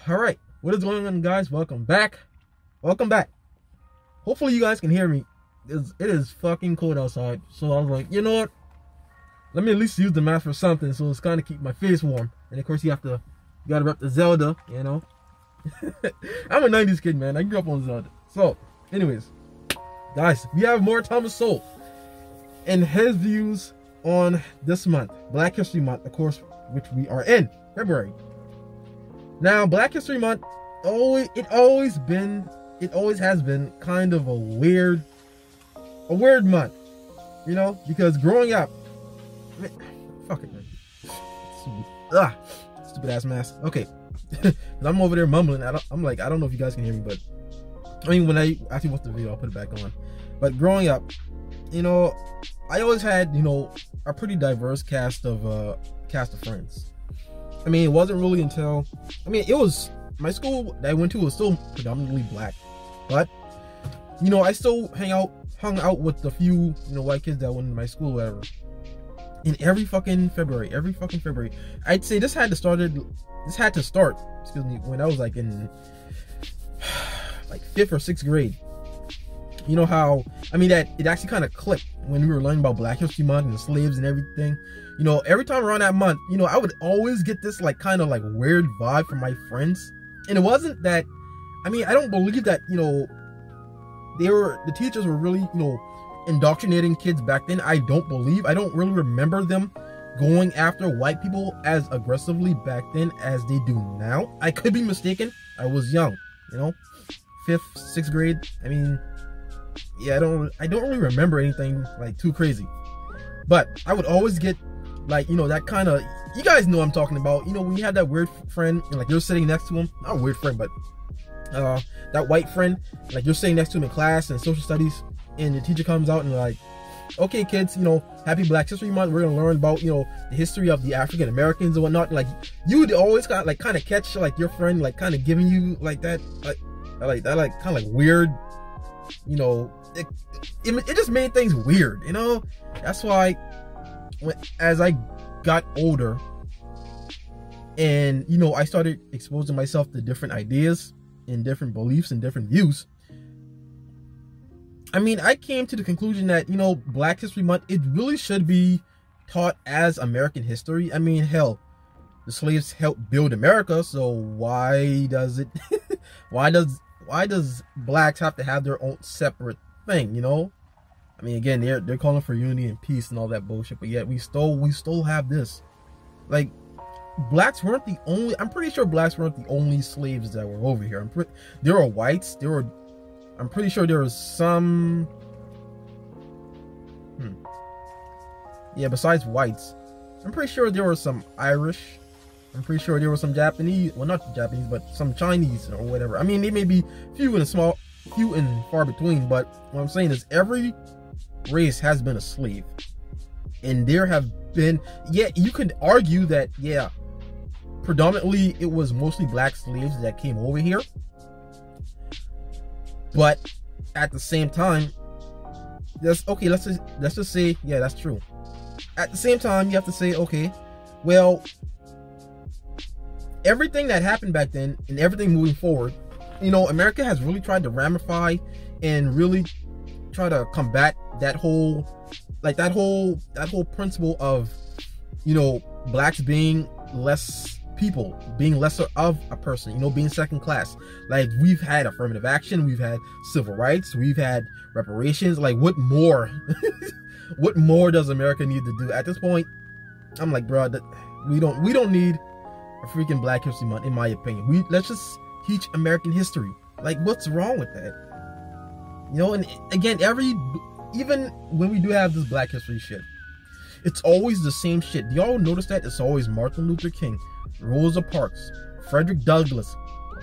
All right, what is going on, guys? Welcome back. Hopefully you guys can hear me. It is fucking cold outside, so I was like, you know what, let me at least use the mask for something, so it's kind of keep my face warm. And of course you gotta rep the Zelda, you know. I'm a 90s kid, man. I grew up on Zelda. So anyways, guys, we have more Thomas Sowell and his views on this month, Black History Month, of course, which we are in February. Now, Black History Month, it always has been kind of a weird month, you know, because growing up, fuck it, man. Stupid ass mask. Okay, I'm over there mumbling. I'm like, I don't know if you guys can hear me, but I mean, when I actually watch the video, I'll put it back on. But growing up, you know, I always had, you know, a pretty diverse cast of friends. I mean, it wasn't really until, my school that I went to was still predominantly black, but, you know, I still hung out with the few, you know, white kids that went to my school, whatever. In every fucking February, I'd say this had to start, excuse me, when I was like in like 5th or 6th grade. You know how, that it actually kind of clicked when we were learning about Black History Month and the slaves and everything. You know, every time around that month, you know, I would always get this like kind of like weird vibe from my friends. And it wasn't that, I don't believe that, you know, the teachers were really, you know, indoctrinating kids back then. I don't really remember them going after white people as aggressively back then as they do now. I could be mistaken. I was young, you know, 5th, 6th grade. Yeah, I don't really remember anything like too crazy, but I would always get like, you know, that kind of, you guys know what I'm talking about, you know, when you have that weird friend and like you're sitting next to him, not a weird friend, but that white friend, like you're sitting next to him in class and social studies, and the teacher comes out and like, okay kids, you know, happy Black History Month, we're gonna learn about, you know, the history of the African Americans and whatnot. Like you would always kind of catch like your friend like kind of giving you like that kind of like weird, you know, it just made things weird, you know. That's why as I got older and, you know, I started exposing myself to different ideas and different beliefs and different views, I came to the conclusion that, you know, Black History Month, it really should be taught as American history. Hell, the slaves helped build America, so why does it why does blacks have to have their own separate thing, you know? Again, they're calling for unity and peace and all that bullshit, but yet we still have this. Like, blacks weren't the only, I'm pretty sure blacks weren't the only slaves that were over here. There were whites, I'm pretty sure there was some, yeah, besides whites, I'm pretty sure there were some Irish, I'm pretty sure there were some Japanese, well, not Japanese, but some Chinese or whatever. They may be few and far between, but what I'm saying is every race has been a slave, and there have been, yeah, you could argue that, yeah, predominantly it was mostly black slaves that came over here, but at the same time, let's just say, yeah, that's true. At the same time, you have to say, okay, well, everything that happened back then and everything moving forward, you know, America has really tried to ramify and really try to combat that whole principle of, you know, blacks being less people, being lesser of a person, you know, being second class. Like, we've had affirmative action, we've had civil rights, we've had reparations. Like, what more what more does America need to do at this point? I'm like, bro, that we don't need a freaking Black History Month, in my opinion. Let's just teach American history. Like, what's wrong with that? You know, and again, even when we do have this Black History shit, it's always the same shit. Do y'all notice that? It's always Martin Luther King, Rosa Parks, Frederick Douglass,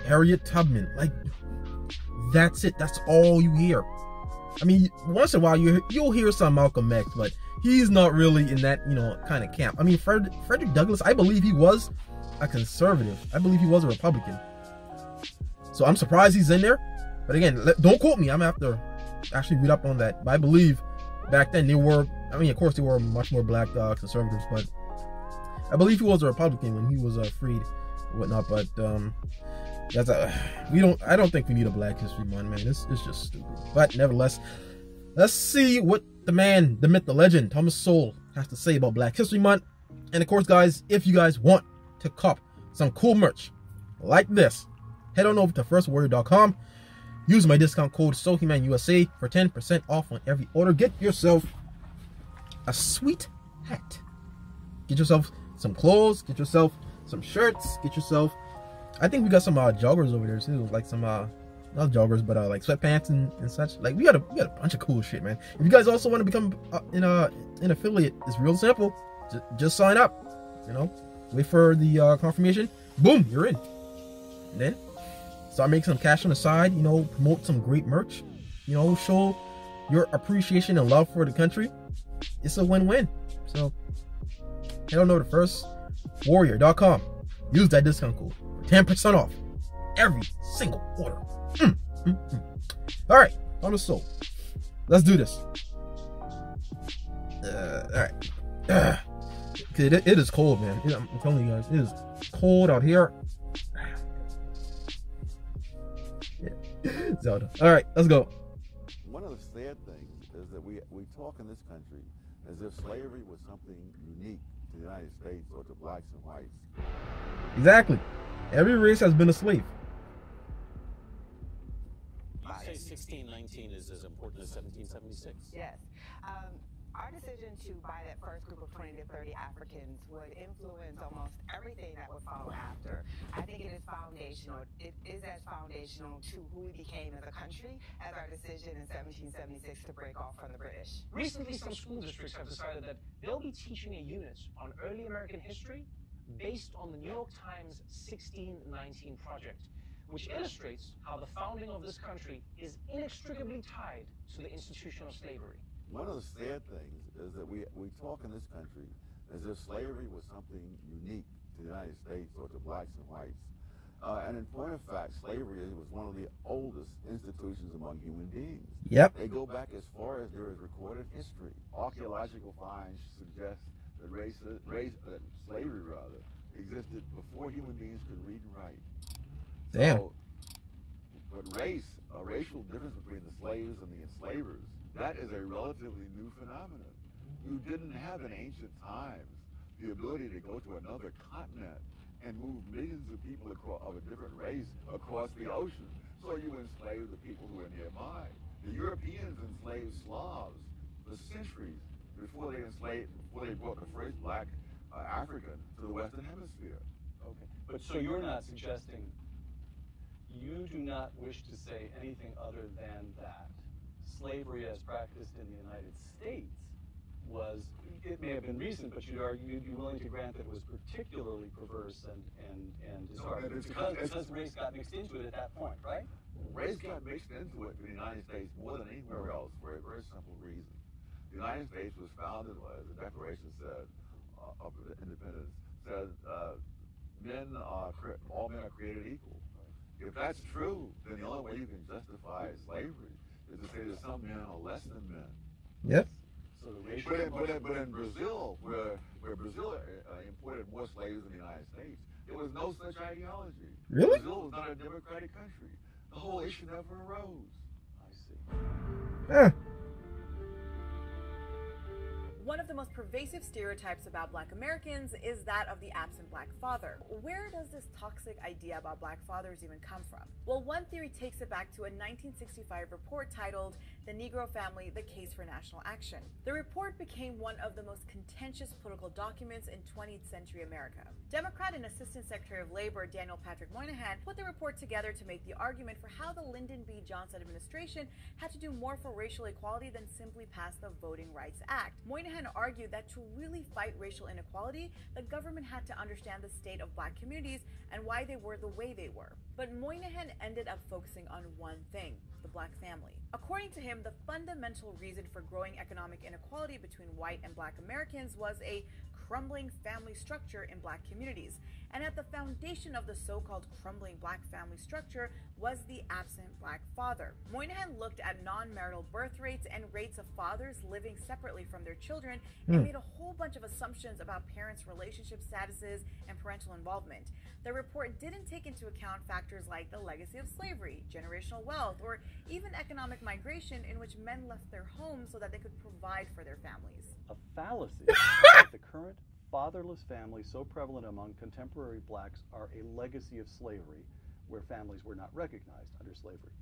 Harriet Tubman. Like, that's it. That's all you hear. Once in a while you'll hear some Malcolm X, but he's not really in that, you know, kind of camp. Frederick Douglass, I believe he was a conservative. I believe he was a Republican. So I'm surprised he's in there. But again, don't quote me. I'm gonna have to actually read up on that. But I believe back then they were, of course they were much more black conservatives, but I believe he was a Republican when he was freed and whatnot. But That's I don't think we need a Black History Month, man. This is just stupid. But nevertheless, let's see what the man, the myth, the legend, Thomas Sowell has to say about Black History Month. And of course, guys, if you guys want to cop some cool merch like this, head on over to firstwarrior.com. Use my discount code SOHIMANUSA for 10% off on every order. Get yourself a sweet hat. Get yourself some clothes. Get yourself some shirts. Get yourself, I think we got some joggers over there too, like some not joggers, but like sweatpants and such. Like we got a bunch of cool shit, man. If you guys also want to become an affiliate, it's real simple. Just sign up. You know, wait for the confirmation. Boom, you're in. And then start making some cash on the side. You know, promote some great merch. You know, show your appreciation and love for the country. It's a win-win. So head on over to firstwarrior.com. Use that discount code for 10% off every single order. All right, on the soul. Let's do this. All right. It is cold, man. I'm telling you guys, it is cold out here. Yeah. Zelda. All right, let's go. One of the sad things is that we talk in this country as if slavery was something unique to the United States or to blacks and whites. Exactly. Every race has been a slave. You say 1619 is as important as 1776? Yes. Our decision to buy that first group of 20 to 30 Africans would influence almost everything that would follow after. I think it is foundational. It is as foundational to who we became as a country as our decision in 1776 to break off from the British. Recently, some school districts have decided that they'll be teaching a unit on early American history based on the New York Times 1619 project, which illustrates how the founding of this country is inextricably tied to the institution of slavery. One of the sad things is that we talk in this country as if slavery was something unique to the United States or to blacks and whites. And in point of fact, slavery was one of the oldest institutions among human beings. Yep. They go back as far as there is recorded history. Archaeological finds suggest that slavery existed before human beings could read and write. Damn. So, but a racial difference between the slaves and the enslavers, that is a relatively new phenomenon. You didn't have in ancient times the ability to go to another continent and move millions of people of a different race across the ocean. So you enslaved the people who were nearby. The Europeans enslaved Slavs for centuries before they brought the first black African to the Western Hemisphere. Okay, but so you're not suggesting, you do not wish to say anything other than that slavery as practiced in the United States was, it may have been recent, but you'd be willing to grant that it was particularly perverse and disheartening because race got mixed into it at that point, right? Race got mixed into it in the United States more than anywhere else for a very simple reason. The United States was founded, as the Declaration said, of independence, said all men are created equal. If that's true, then the only way you can justify slavery is to say that some men are less than men. Yep. So the racial but in Brazil, where Brazil imported more slaves than the United States, there was no such ideology. Really? Brazil was not a democratic country. The whole issue never arose. I see. Yeah. One of the most pervasive stereotypes about Black Americans is that of the absent Black father. Where does this toxic idea about Black fathers even come from? Well, one theory takes it back to a 1965 report titled The Negro Family, The Case for National Action. The report became one of the most contentious political documents in 20th century America. Democrat and Assistant Secretary of Labor Daniel Patrick Moynihan put the report together to make the argument for how the Lyndon B. Johnson administration had to do more for racial equality than simply pass the Voting Rights Act. Moynihan argued that to really fight racial inequality, the government had to understand the state of Black communities and why they were the way they were. But Moynihan ended up focusing on one thing: the Black family. According to him, the fundamental reason for growing economic inequality between white and Black Americans was a crumbling family structure in Black communities. And at the foundation of the so-called crumbling black family structure was the absent black father. Moynihan looked at non-marital birth rates and rates of fathers living separately from their children and made a whole bunch of assumptions about parents' relationship statuses and parental involvement. The report didn't take into account factors like the legacy of slavery, generational wealth, or even economic migration in which men left their homes so that they could provide for their families. A fallacy that the current fatherless families so prevalent among contemporary blacks are a legacy of slavery, where families were not recognized under slavery.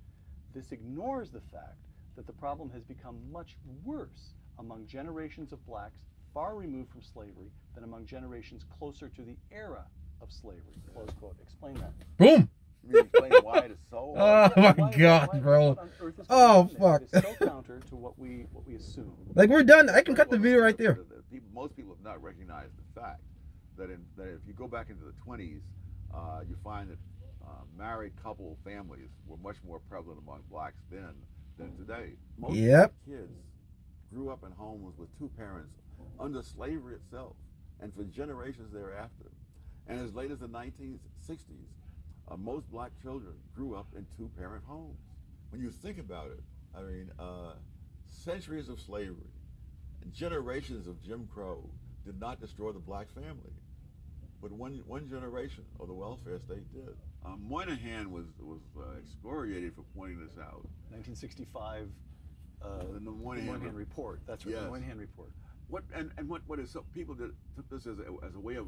This ignores the fact that the problem has become much worse among generations of blacks far removed from slavery than among generations closer to the era of slavery. Close quote. Explain that. Boom. You explain why it is so. Oh my God, bro. What on earth is Oh, going on there? fuck. It is so counter to what we assume. Like, we're done. I can cut the video right there. Most people have not recognized the fact that if you go back into the 20s, you find that married couple families were much more prevalent among blacks then than today. Most kids grew up in homes with two parents under slavery itself and for generations thereafter. And as late as the 1960s, most black children grew up in two-parent homes. When you think about it, I mean, centuries of slavery and generations of Jim Crow did not destroy the black family, but one generation of the welfare state did. Moynihan was excoriated for pointing this out. 1965, the Moynihan report. That's right, yes. the Moynihan report. What is so people took this as a way of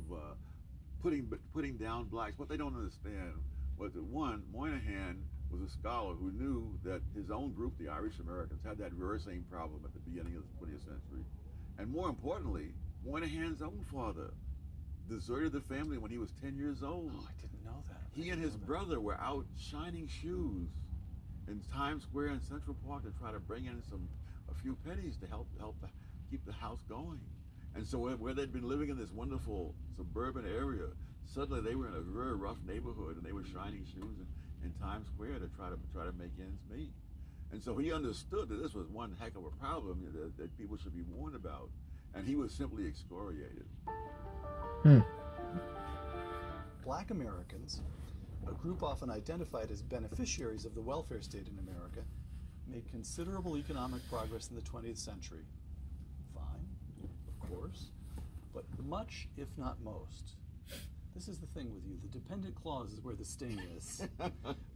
putting down blacks. What they don't understand was that one, Moynihan was a scholar who knew that his own group, the Irish Americans, had that very same problem at the beginning of the 20th century. And more importantly, Moynihan's own father deserted the family when he was 10 years old. Oh, I didn't know that. He and his brother were out shining shoes in Times Square and Central Park to try to bring in a few pennies to help keep the house going. And so where they'd been living in this wonderful suburban area, suddenly they were in a very rough neighborhood, and they were shining shoes in Times Square to try to make ends meet. And so he understood that this was one heck of a problem that people should be warned about, and he was simply excoriated. Black Americans, a group often identified as beneficiaries of the welfare state in America, made considerable economic progress in the 20th century. Fine, of course, but much, if not most. This is the thing with you, the dependent clause is where the sting is.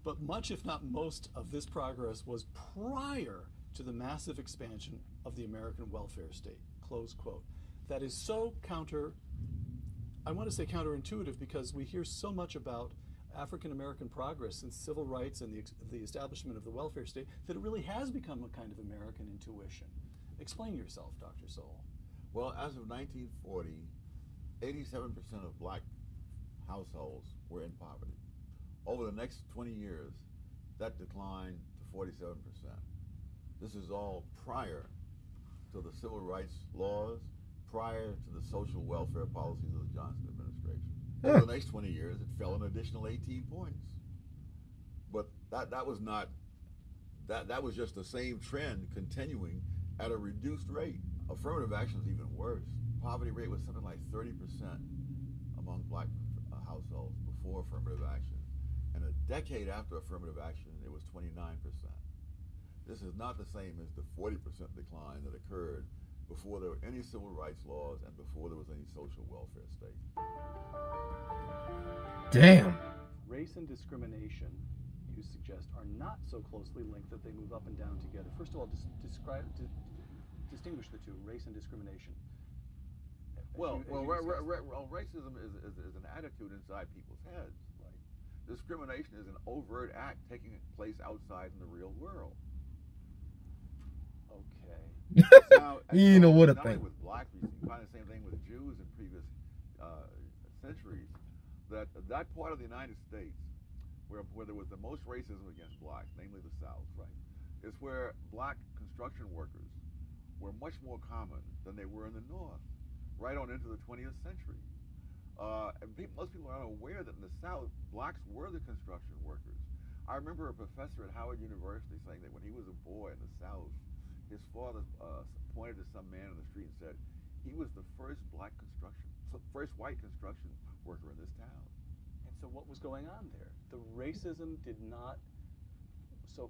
But much, if not most, of this progress was prior to the massive expansion of the American welfare state, close quote. That is so I want to say counterintuitive, because we hear so much about African American progress since civil rights and the establishment of the welfare state that it really has become a kind of American intuition. Explain yourself, Dr. Sowell. Well, as of 1940, 87% of black households were in poverty. Over the next 20 years, that declined to 47%. This is all prior to the civil rights laws, prior to the social welfare policies of the Johnson administration. Over the next 20 years, it fell an additional 18 points. But that was not, that was just the same trend continuing at a reduced rate. Affirmative action is even worse. Poverty rate was something like 30% among black households before affirmative action. And a decade after affirmative action, it was 29%. This is not the same as the 40% decline that occurred before there were any civil rights laws and before there was any social welfare state. Damn. Race and discrimination, you suggest, are not so closely linked that they move up and down together. First of all, distinguish the two, race and discrimination. Racism is an attitude inside people's heads. Right? Discrimination is an overt act taking place outside in the real world. Okay. Now, You know what a not thing. only with blacks, you find the same thing with Jews in previous centuries. That part of the United States where there was the most racism against blacks, namely the South, right, is where black construction workers were much more common than they were in the North, right on into the 20th century. And most people are unaware that in the South, blacks were the construction workers. I remember a professor at Howard University saying that when he was a boy in the South, his father pointed to some man in the street and said, he was the first white construction worker in this town. And so what was going on there? The racism did not. So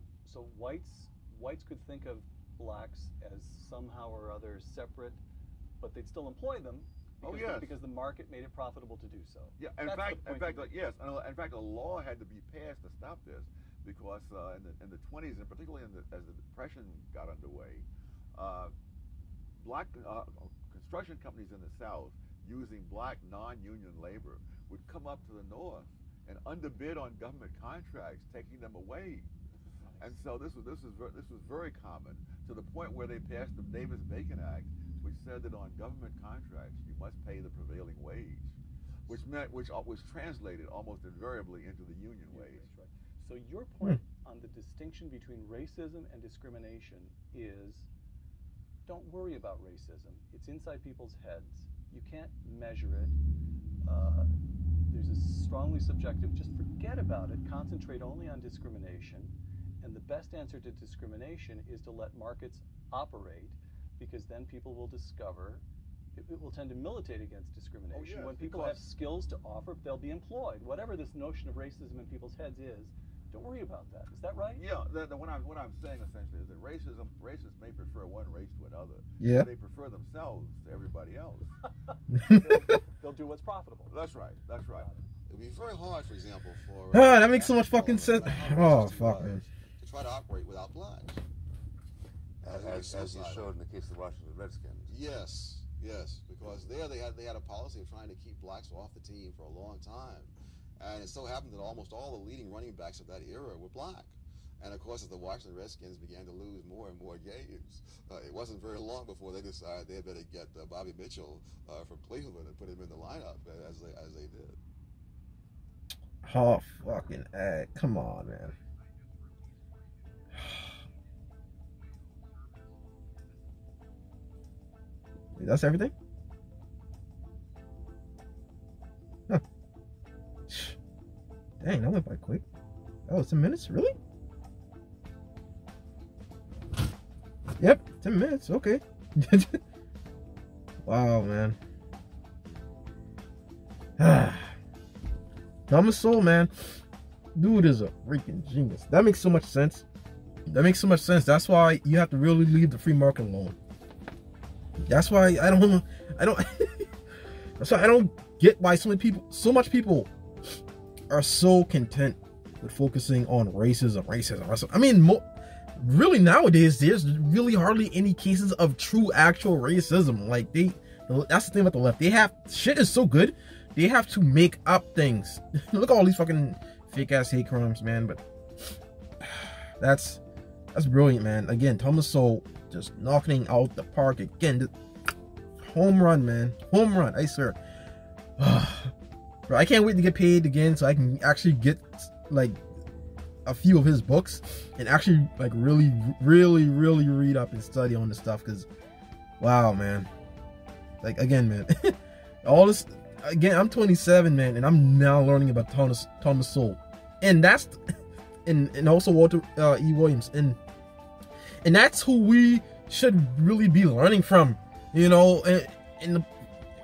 whites could think of blacks as somehow or other separate, but they'd still employ them. Because, yes. Because the market made it profitable to do so. Yeah, in fact, yes. In fact, a law had to be passed to stop this, because in the 20s, and particularly as the Depression got underway, black construction companies in the South using black non-union labor would come up to the North and underbid on government contracts, taking them away. And so this was very common, to the point where they passed the Davis-Bacon Act, which said that on government contracts you must pay the prevailing wage, which was translated almost invariably into the union wage. Right. So your point on the distinction between racism and discrimination is, don't worry about racism. It's inside people's heads. You can't measure it. There's a strongly subjective. Just forget about it. Concentrate only on discrimination. And the best answer to discrimination is to let markets operate, because then people will discover, it will tend to militate against discrimination. Oh, yes, when people have skills to offer, they'll be employed. Whatever this notion of racism in people's heads is, don't worry about that. Is that right? Yeah, what I'm saying essentially is that racists may prefer one race to another. Yeah. They prefer themselves to everybody else. They'll do what's profitable. That's right. That's right. It'd be very hard, for example, for that makes so much fucking sense. Oh fuck, man. To try to operate without blacks. As you showed in the case of the Washington Redskins. Yes, because there they had a policy of trying to keep blacks off the team for a long time, and it so happened that almost all the leading running backs of that era were black. And of course, as the Washington Redskins began to lose more and more games, it wasn't very long before they decided they had better get Bobby Mitchell from Cleveland and put him in the lineup as they did. Oh fucking come on, man. Wait, that's everything? Huh. Dang, that went by quick. Oh, 10 minutes? Really? Yep, 10 minutes. Okay. Wow, man. Thomas Sowell, man. Dude is a freaking genius. That makes so much sense. That's why you have to really leave the free market alone. That's why I don't that's why I don't get why so much people are so content with focusing on racism. I mean, really nowadays there's really hardly any cases of true actual racism. Like that's the thing about the left. Shit is so good, they have to make up things. Look at all these fucking fake ass hate crimes, man. But that's brilliant, man. Again, Thomas Sowell just knocking out the park again. Home run, man. Home run, I swear. Bro, I can't wait to get paid again so I can actually get like a few of his books and actually like really read up and study on this stuff, because wow, man. Like, again, man. All this, again, I'm 27, man, and I'm now learning about Thomas Sowell. And that's and also Walter E. Williams. And that's who we should really be learning from, you know. And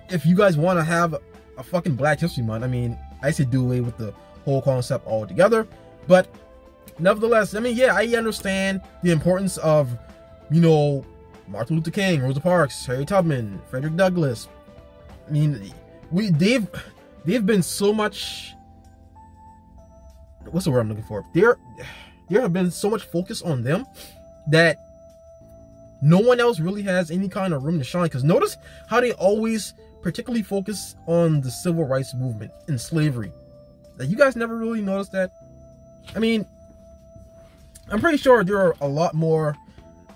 if you guys want to have a fucking Black History Month, I mean, I say do away with the whole concept altogether. But nevertheless, I mean, yeah, I understand the importance of, you know, Martin Luther King, Rosa Parks, Harriet Tubman, Frederick Douglass. I mean, they've been so much. What's the word I'm looking for? There have been so much focus on them that no one else really has any kind of room to shine. Because notice how they always particularly focus on the civil rights movement and slavery. Like, you guys never really noticed that? I mean, I'm pretty sure there are a lot more.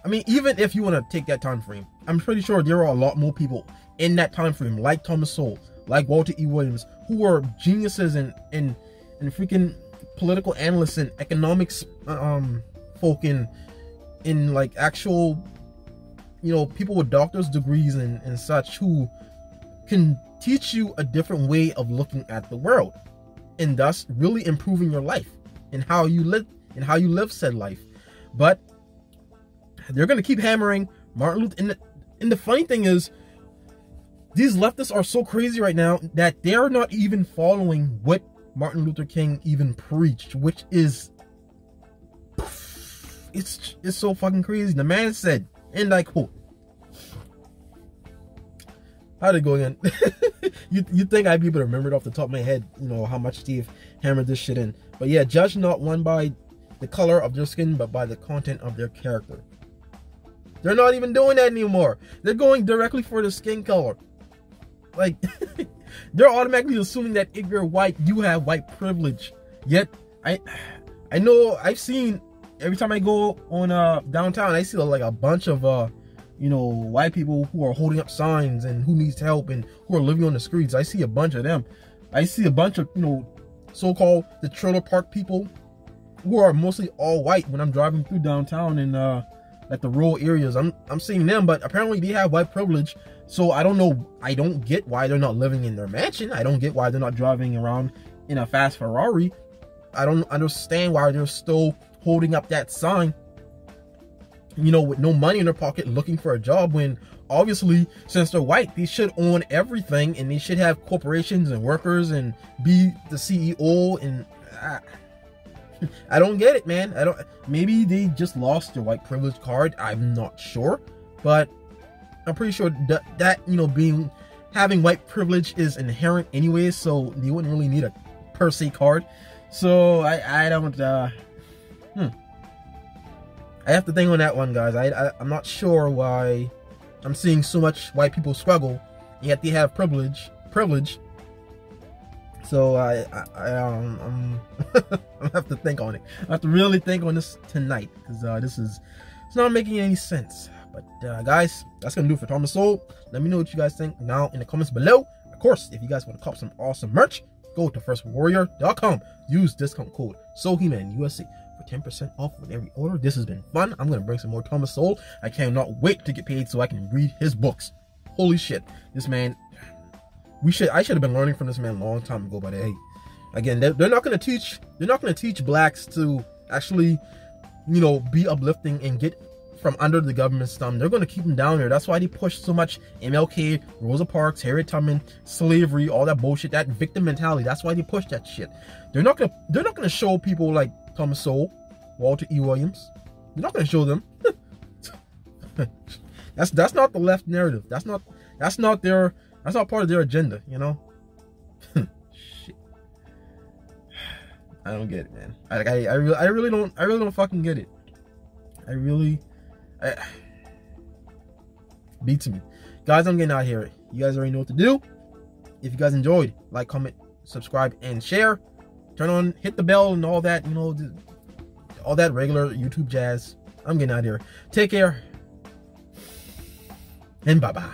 I mean, even if you want to take that time frame, I'm pretty sure there are a lot more people in that time frame, like Thomas Sowell, like Walter E. Williams, who are geniuses and freaking political analysts and economics folk in like actual, you know, people with doctor's degrees and such, who can teach you a different way of looking at the world, and thus really improving your life and how you live said life. But they're gonna keep hammering Martin Luther. And the funny thing is, these leftists are so crazy right now that they're not even following what Martin Luther King even preached, which is, it's so fucking crazy. The man said, and I quote, how'd it go again? you think I'd be able to remember it off the top of my head, you know, how much Steve hammered this shit in. But yeah, judge not one by the color of their skin, but by the content of their character. They're not even doing that anymore. They're going directly for the skin color. Like, they're automatically assuming that if you're white, you have white privilege. Yet, I know, I've seen, every time I go on downtown, I see like a bunch of, you know, white people who are holding up signs and who needs help and who are living on the streets. I see a bunch of them. I see a bunch of, you know, so-called the trailer park people who are mostly all white when I'm driving through downtown and at the rural areas. I'm seeing them, but apparently they have white privilege. So I don't know. I don't get why they're not living in their mansion. I don't get why they're not driving around in a fast Ferrari. I don't understand why they're still holding up that sign, you know, with no money in their pocket, looking for a job, when obviously, since they're white, they should own everything and they should have corporations and workers and be the CEO. And I don't get it, man. Maybe they just lost their white privilege card. I'm not sure, but I'm pretty sure that you know, having white privilege is inherent anyway, so you wouldn't really need a per se card. So I don't I have to think on that one, guys. I'm not sure why I'm seeing so much white people struggle, yet they have privilege. So I'm I have to think on it. I have to really think on this tonight, because it's not making any sense. But guys, that's gonna do it for Thomas Sowell. Let me know what you guys think now in the comments below. Of course, if you guys want to cop some awesome merch, go to firstwarrior.com. Use discount code SoulHemanUSA for 10% off with every order. This has been fun. I'm gonna bring some more Thomas Sowell. I cannot wait to get paid so I can read his books. Holy shit, this man. I should have been learning from this man a long time ago. But hey, again, they're not gonna teach blacks to actually, you know, be uplifting and get from under the government's thumb. They're gonna keep them down there. That's why they push so much MLK, Rosa Parks, Harriet Tubman, slavery, all that bullshit, that victim mentality. That's why they push that shit. They're not gonna show people like Thomas Sowell, Walter E. Williams. They're not gonna show them. that's not the left narrative. That's not part of their agenda, you know. Shit. I don't get it, man. I really don't fucking get it. Beats me. Guys, I'm getting out of here. You guys already know what to do. If you guys enjoyed, like, comment, subscribe, and share. Hit the bell and all that, you know, all that regular YouTube jazz. I'm getting out of here. Take care. And bye-bye.